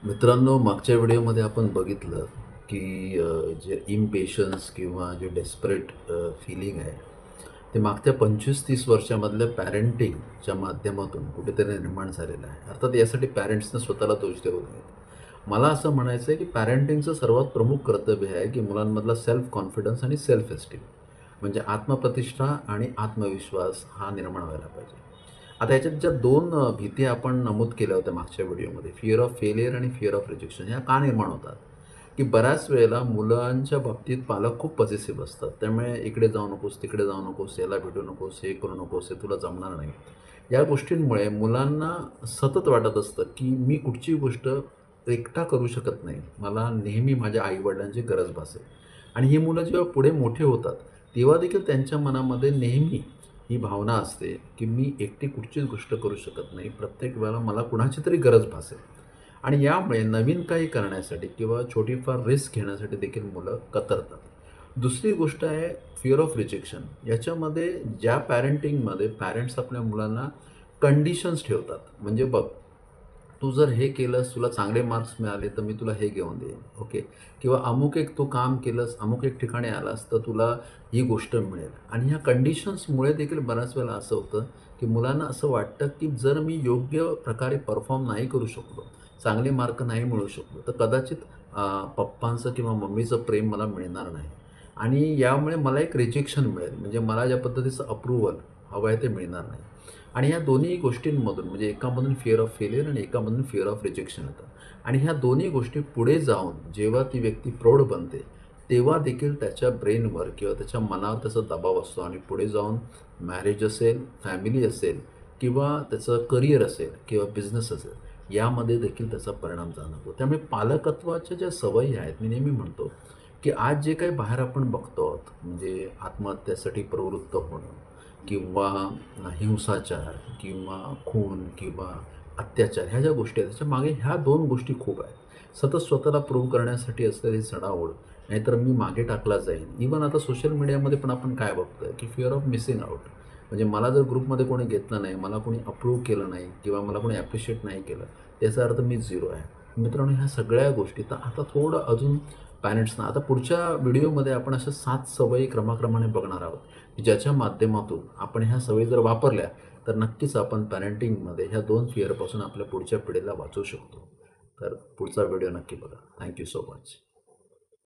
मित्रांनो, मागच्या व्हिडिओमध्ये आपण बघितलं की जे इम्पेशन्स किंवा जे डेस्परेट फीलिंग आहे, ते मागच्या 25-30 वर्षामधल्या पॅरेंटिंगच्या माध्यमातून कुठेतरी निर्माण झालेलं आहे. अर्थात यासाठी पॅरेंट्सनं स्वतःला दोष देऊ नये. मला असं म्हणायचं आहे की पॅरेंटिंगचं सर्वात प्रमुख कर्तव्य आहे की मुलांमधला सेल्फ कॉन्फिडन्स आणि सेल्फ एस्टीम म्हणजे आत्मप्रतिष्ठा आणि आत्मविश्वास हा निर्माण व्हायला पाहिजे. आता याच्यात ज्या 2 भीती आपण नमूद केल्या होत्या मागच्या व्हिडिओमध्ये, फिअर ऑफ फेलियर आणि फिअर ऑफ रिजेक्शन, ह्या का निर्माण होतात? की बऱ्याच वेळेला मुलांच्या बाबतीत पालक खूप पॉझिटिव्ह असतात. त्यामुळे इकडे जाऊ नकोस, तिकडे जाऊ नकोस, याला भेटू नकोस, हे करू नकोस, हे तुला जमणार नाही. या गोष्टींमुळे मुलांना सतत वाटत असतं की मी कुठची गोष्ट एकटा करू शकत नाही. मला नेहमी माझ्या आई-वडिलांची गरज भासेल. आणि ही मुलं जेव्हा पुढे मोठे होतात, तेव्हा देखील त्यांच्या मनामध्ये नेहमी ही भावना असते की मी एकटी कुठचीच गोष्ट करू शकत नाही. प्रत्येक वेळेला मला कुणाची तरी गरज भासेल. आणि यामुळे नवीन काही करण्यासाठी किंवा छोटीफार रिस्क घेण्यासाठी देखील मुलं कतरतात. दुसरी गोष्ट आहे फिअर ऑफ रिजेक्शन. याच्यामध्ये ज्या पॅरेंटिंगमध्ये पॅरेंट्स आपल्या मुलांना कंडिशन्स ठेवतात. म्हणजे बघ, तू जर हे केलंस, तुला चांगले मार्क्स मिळाले, तर मी तुला हे घेऊन देईन, ओके. किंवा अमुक एक तू काम केलंस, अमुक एक ठिकाणी आलास, तर तुला ही गोष्ट मिळेल. आणि ह्या कंडिशन्समुळे देखील बऱ्याच वेळेला असं होतं, की मुलांना असं वाटतं, की जर मी योग्य प्रकारे परफॉर्म नाही करू शकलो, चांगले मार्क नाही मिळवू शकलो, तर कदाचित पप्पांचं किंवा मम्मीचं प्रेम मला मिळणार नाही. आणि यामुळे मला एक रिजेक्शन मिळेल, म्हणजे मला ज्या पद्धतीचं अप्रूव्हल हवं आहे ते मिळणार नाही. आणि ह्या दोन्ही गोष्टींमधून म्हणजे एकामधून फिअर ऑफ फेलियर आणि एकामधून फिअर ऑफ रिजेक्शन येतं. आणि ह्या दोन्ही गोष्टी पुढे जाऊन जेव्हा ती व्यक्ती प्रौढ बनते, तेव्हा देखील त्याच्या ब्रेनवर किंवा त्याच्या मनावर त्याचा दबाव असतो आणि पुढे जाऊन मॅरेज असेल, फॅमिली असेल किंवा त्याचं करिअर असेल किंवा बिझनेस असेल, यामध्ये देखील त्याचा परिणाम जाणवतो. त्यामुळे पालकत्वाच्या ज्या सवयी आहेत, मी नेहमी म्हणतो, की आज जे काही बाहेर आपण बघतो आहोत, म्हणजे आत्महत्येसाठी प्रवृत्त होणं किंवा हिंसाचार किंवा खून किंवा अत्याचार, ह्या ज्या गोष्टी आहेत, त्याच्यामागे ह्या 2 गोष्टी खूप आहेत. सतत स्वतःला प्रूव्ह करण्यासाठी असलेली चढाओढ, नाहीतर मी मागे टाकला जाईन. इव्हन आता सोशल मीडियामध्ये पण आपण काय बघतोय, की फिअर ऑफ मिसिंग आउट. म्हणजे मला जर ग्रुपमध्ये कोणी घेतलं नाही, मला कोणी अप्रूव्ह केलं नाही किंवा मला कोणी ॲप्रिशिएट नाही केलं, त्याचा अर्थ मी झिरो आहे. मित्रांनो, ह्या सगळ्या गोष्टी तर आता थोडं अजून पॅरेंट्सना, आता पुढच्या व्हिडिओमध्ये आपण अशा 7 सवयी क्रमाक्रमाने बघणार आहोत, की ज्याच्या माध्यमातून आपण ह्या सवयी जर वापरल्या, तर नक्कीच आपण पॅरेंटिंगमध्ये ह्या 2 फिअरपासून आपल्या पुढच्या पिढीला वाचवू शकतो. तर पुढचा व्हिडिओ नक्की बघा. Thank you so much.